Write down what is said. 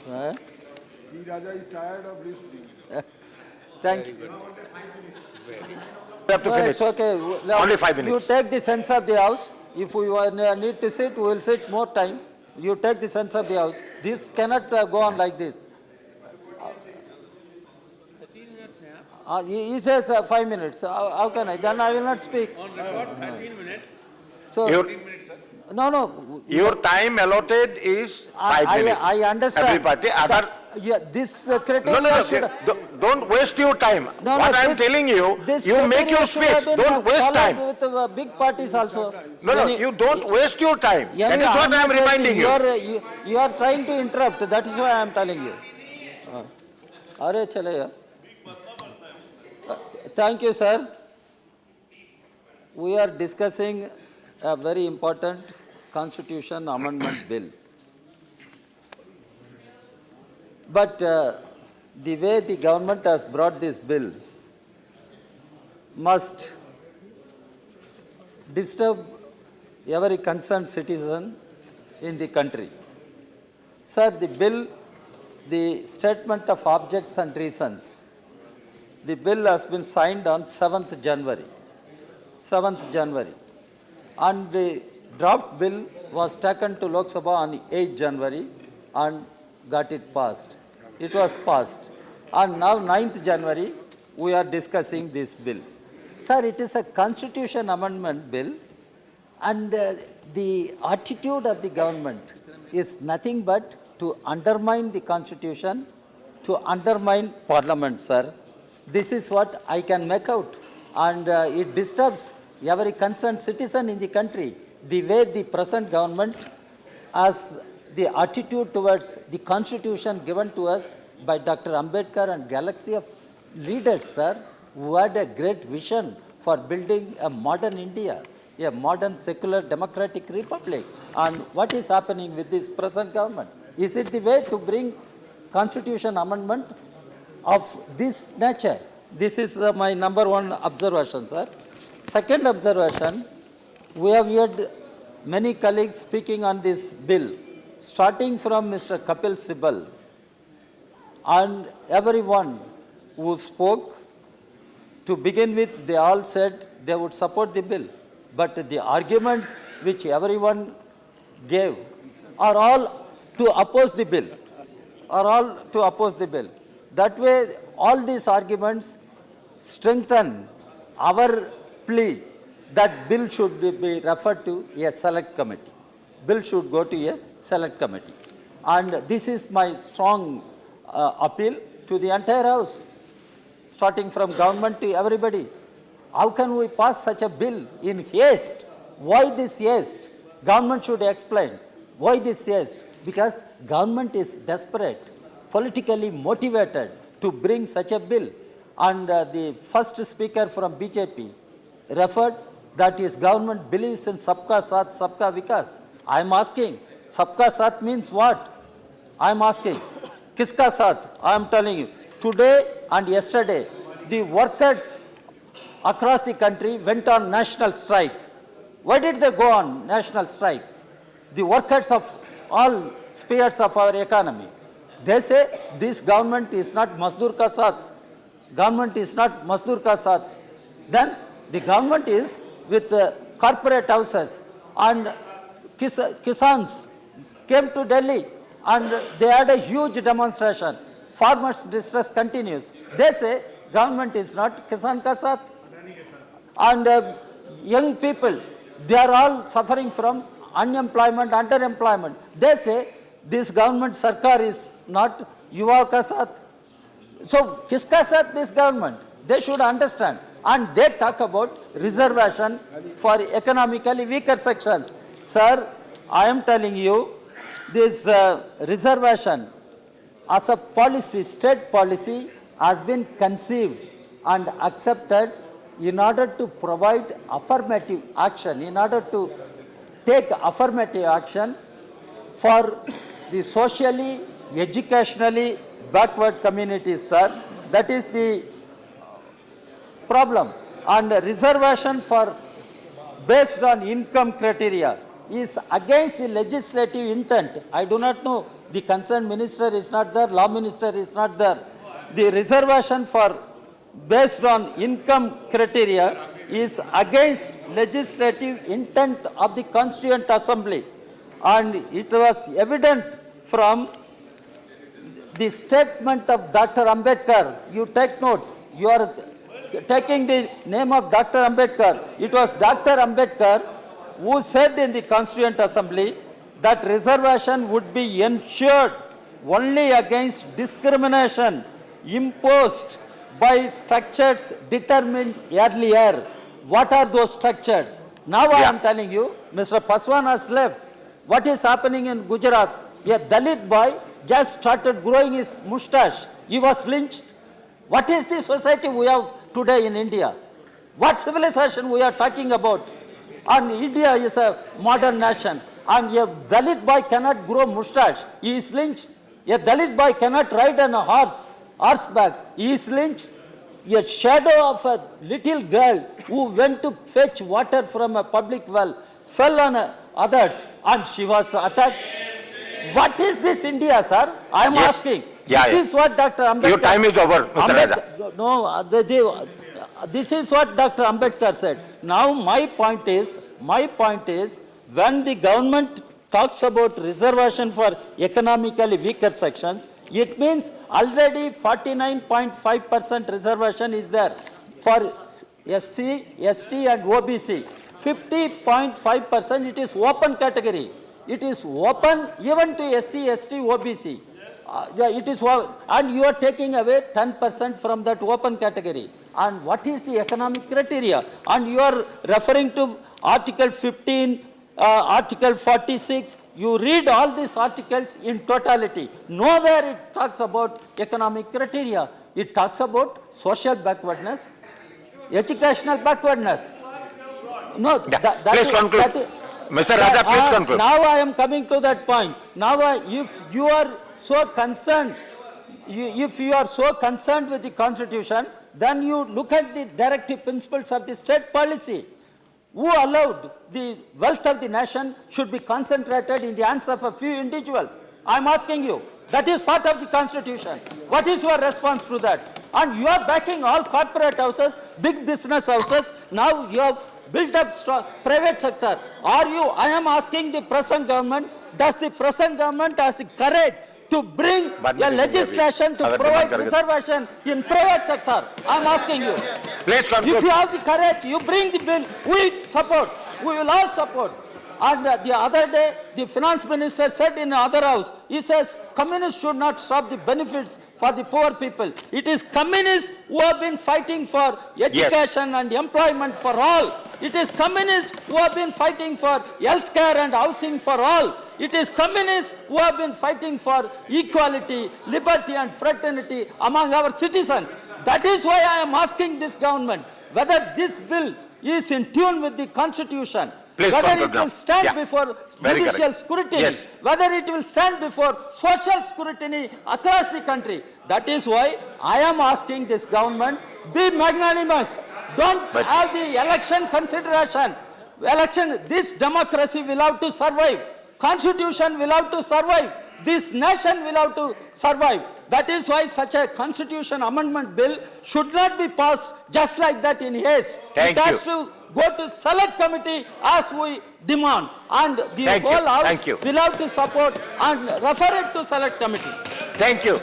Huh? The Raja is tired of listening. Thank you. You have to No, finish. it's okay. Only 5 You minutes. take the sense of the house. If we need to sit, we will sit more time. You take the sense of the house. This cannot go on like this. He says 5 minutes. How can I? Then I will not speak. On record, 13 minutes. So, Your, no. your time allotted is 5 minutes. I understand. Every party. Other, Yeah, this criteria no. should... Don't waste your time. No, What I am this- telling you, this you make criteria your should have speech. been Don't waste followed time. With big parties also. No, you don't waste your time. Yeah, That is what I am not reminding wasting. you. You are trying to interrupt. That is why I am telling you. Arey chaleya. Thank you, sir. We are discussing a very important constitution amendment bill. But the way the government has brought this bill must disturb every concerned citizen in the country. Sir, the bill, the statement of objects and reasons, the bill has been signed on 7th January. 7th January. And the draft bill was taken to Lok Sabha on 8th January and got it passed. It was passed. And now 9th January, we are discussing this bill. Sir, it is a constitution amendment bill, and the attitude of the government is nothing but to undermine the constitution, to undermine parliament, sir. This is what I can make out. And it disturbs every concerned citizen in the country, the way the present government has the attitude towards the constitution given to us by Dr. Ambedkar and galaxy of leaders, sir, who had a great vision for building a modern India, a modern secular democratic republic. And what is happening with this present government? Is it the way to bring constitution amendment of this nature? This is my number one observation, sir. Second observation, we have heard many colleagues speaking on this bill, starting from Mr. Kapil Sibal, and everyone who spoke. To begin with, they all said they would support the bill. But the arguments which everyone gave are all to oppose the bill. That way, all these arguments strengthen our plea that bill should be referred to a select committee. Bill should go to a select committee. And this is my strong appeal to the entire House, starting from government to everybody. How can we pass such a bill in haste? Why this haste? Government should explain. Why this haste? Because government is desperate, politically motivated to bring such a bill. And the first speaker from BJP referred that his government believes in Sabka Saath, Sabka Vikas. I am asking, Sabka Saath means what? I am asking, Kiska Saath? I am telling you, today and yesterday, the workers across the country went on national strike. Why did they go on national strike? The workers of all spheres of our economy. They say this government is not Mazdoor Ka Saath. Government is not Mazdoor Ka Saath. Then the government is with corporate houses, and Kisans came to Delhi and they had a huge demonstration. Farmers' distress continues. They say government is not Kisan Ka Saath. And young people, they are all suffering from unemployment, underemployment. They say this government Sarkar is not Yuva Ka Saath. So, Kiska Saath this government? They should understand. And they talk about reservation for economically weaker sections. Sir, I am telling you, this reservation as a policy, state policy, has been conceived and accepted in order to provide affirmative action, in order to take affirmative action for the socially, educationally backward communities, sir. That is the problem. And reservation for based on income criteria is against the legislative intent. I do not know The concerned minister is not there, law minister is not there. The reservation for based on income criteria is against legislative intent of the Constituent Assembly. And it was evident from the statement of Dr. Ambedkar. You take note, you are taking the name of Dr. Ambedkar. It was Dr. Ambedkar who said in the Constituent Assembly that reservation would be ensured only against discrimination imposed by structures determined earlier. What are those structures? Now I am telling you, Mr. Paswan has left. What is happening in Gujarat? A Dalit boy just started growing his moustache. He was lynched. What is the society we have today in India? What civilization we are talking about? And India is a modern nation. And a Dalit boy cannot grow moustache. He is lynched. A Dalit boy cannot ride on a horseback. He is lynched. A shadow of a little girl who went to fetch water from a public well fell on others and she was attacked. What is this India, sir? I am asking. This is what Dr. Ambedkar... Your time is over, Mr. Raja. No, this is what Dr. Ambedkar said. Now my point is, when the government talks about reservation for economically weaker sections, it means already 49.5% reservation is there for SC, ST and OBC. 50.5% it is open category. It is open even to SC, ST, OBC. It is, and you are taking away 10% from that open category. And what is the economic criteria? And you are referring to Article 15, Article 46. You read all these articles in totality. Nowhere it talks about economic criteria. It talks about social backwardness, educational backwardness. No, Please conclude. Mr. Raja, please conclude. Now I am coming to that point. Now, if you are so concerned, if you are so concerned with the Constitution, then you look at the directive principles of the state policy. Who allowed the wealth of the nation should be concentrated in the hands of a few individuals? I am asking you. That is part of the Constitution. What is your response to that? And you are backing all corporate houses, big business houses. Now you have built up strong private sector. Are you, I am asking the present government, does the present government has the courage to bring a legislation to provide reservation in private sector? I am asking you. Please conclude. If you have the courage, you bring the bill, we support. We will all support. And the other day, the finance minister said in other house, he says, communists should not stop the benefits for the poor people. It is communists who have been fighting for education and employment for all. It is communists who have been fighting for health care and housing for all. It is communists who have been fighting for equality, liberty and fraternity among our citizens. That is why I am asking this government whether this bill is in tune with the Constitution. Please whether it will stand before judicial scrutiny, whether it will stand before social scrutiny across the country. That is why I am asking this government, be magnanimous. Don't have the election consideration. This democracy will have to survive. Constitution will have to survive. This nation will have to survive. That is why such a constitution amendment bill should not be passed just like that in haste. It has to go to select committee as we demand, and the whole house will have to support and refer it to select committee. Thank you.